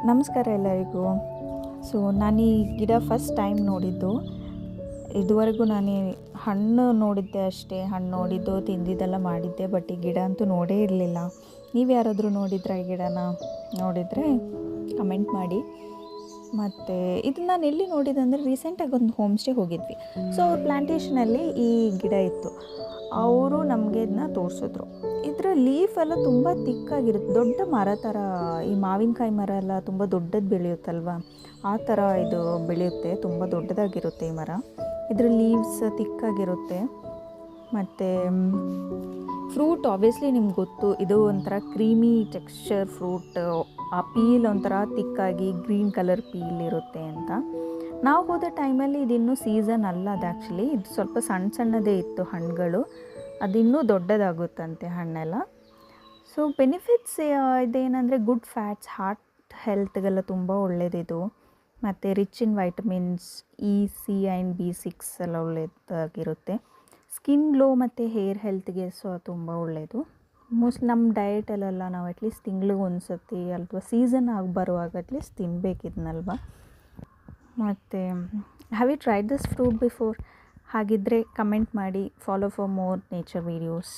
ನಮಸ್ಕಾರ ಎಲ್ಲರಿಗೂ. ನಾನು ಈ ಗಿಡ ಫಸ್ಟ್ ಟೈಮ್ ನೋಡಿದ್ದು. ಇದುವರೆಗೂ ನಾನು ಹಣ್ಣು ನೋಡಿದ್ದೆ ಅಷ್ಟೇ. ಹಣ್ಣು ನೋಡಿದ್ದು, ತಿಂದಿದ್ದೆಲ್ಲ ಮಾಡಿದ್ದೆ, ಬಟ್ ಈ ಗಿಡ ಅಂತೂ ನೋಡೇ ಇರಲಿಲ್ಲ. ನೀವು ಯಾರಾದರೂ ನೋಡಿದ್ರಾ ಈ ಗಿಡನ? ನೋಡಿದರೆ ಕಮೆಂಟ್ ಮಾಡಿ. ಮತ್ತು ಇದನ್ನು ನಾನು ಎಲ್ಲಿ ನೋಡಿದೆ ಅಂದರೆ, ರೀಸೆಂಟಾಗಿ ಒಂದು ಹೋಮ್ ಸ್ಟೇ ಹೋಗಿದ್ವಿ. ಅವ್ರ ಪ್ಲ್ಯಾಂಟೇಷನಲ್ಲಿ ಈ ಗಿಡ ಇತ್ತು. ಅವರು ನಮಗೆ ಇದನ್ನ ತೋರಿಸಿದ್ರು. ಇದರ ಲೀಫ್ ಎಲ್ಲ ತುಂಬ ತಿಕ್ಕಾಗಿರುತ್ತೆ, ದೊಡ್ಡ ಮರ ಥರ. ಈ ಮಾವಿನಕಾಯಿ ಮರ ಎಲ್ಲ ತುಂಬ ದೊಡ್ಡದು ಬೆಳೆಯುತ್ತಲ್ವ, ಆ ಥರ ಇದು ಬೆಳೆಯುತ್ತೆ. ತುಂಬ ದೊಡ್ಡದಾಗಿರುತ್ತೆ ಈ ಮರ. ಇದರ ಲೀವ್ಸ್ ತಿಕ್ಕಾಗಿರುತ್ತೆ. ಮತ್ತು ಫ್ರೂಟ್ ಆಬ್ವಿಯಸ್ಲಿ ನಿಮ್ಗೆ ಗೊತ್ತು, ಇದು ಒಂಥರ ಕ್ರೀಮಿ ಟೆಕ್ಸ್ಚರ್ ಫ್ರೂಟ್. ಆ ಪೀಲ್ ಒಂಥರ ತಿಕ್ಕಾಗಿ ಗ್ರೀನ್ ಕಲರ್ ಪೀಲ್ ಇರುತ್ತೆ ಅಂತ. ನಾವು ಹೋದ ಟೈಮಲ್ಲಿ ಇದಿನ್ನೂ ಸೀಸನ್ ಅಲ್ಲ ಅದು. ಆ್ಯಕ್ಚುಲಿ ಇದು ಸ್ವಲ್ಪ ಸಣ್ಣ ಸಣ್ಣದೇ ಇತ್ತು ಹಣ್ಣುಗಳು. ಅದಿನ್ನೂ ದೊಡ್ಡದಾಗುತ್ತಂತೆ ಹಣ್ಣೆಲ್ಲ. ಬೆನಿಫಿಟ್ಸ್ ಇದೇನೆಂದರೆ, ಗುಡ್ ಫ್ಯಾಟ್ಸ್, ಹಾರ್ಟ್ ಹೆಲ್ತ್ಗೆಲ್ಲ ತುಂಬ ಒಳ್ಳೆಯದಿದು. ಮತ್ತು rich in vitamins E, C and B6 ಎಲ್ಲ ಒಳ್ಳೆಯದಾಗಿರುತ್ತೆ. ಸ್ಕಿನ್ ಗ್ಲೋ ಮತ್ತು ಹೇರ್ ಹೆಲ್ತ್ಗೆ ತುಂಬ ಒಳ್ಳೆಯದು. ಮೋಸ್ಟ್ಲಿ ನಮ್ಮ ಡಯಟಲ್ಲೆಲ್ಲ ನಾವು ಅಟ್ಲೀಸ್ಟ್ ತಿಂಗ್ಳಿಗೆ ಒಂದು ಸತಿ ಅಥವಾ ಸೀಸನ್ ಆಗಿ ಬರುವಾಗ ಅಟ್ಲೀಸ್ಟ್ ತಿನ್ನಬೇಕಿದ್ನಲ್ವ. ಮತ್ತು have you tried this fruit before? ಹಾಗಿದ್ದರೆ ಕಮೆಂಟ್ ಮಾಡಿ. Follow for more nature videos.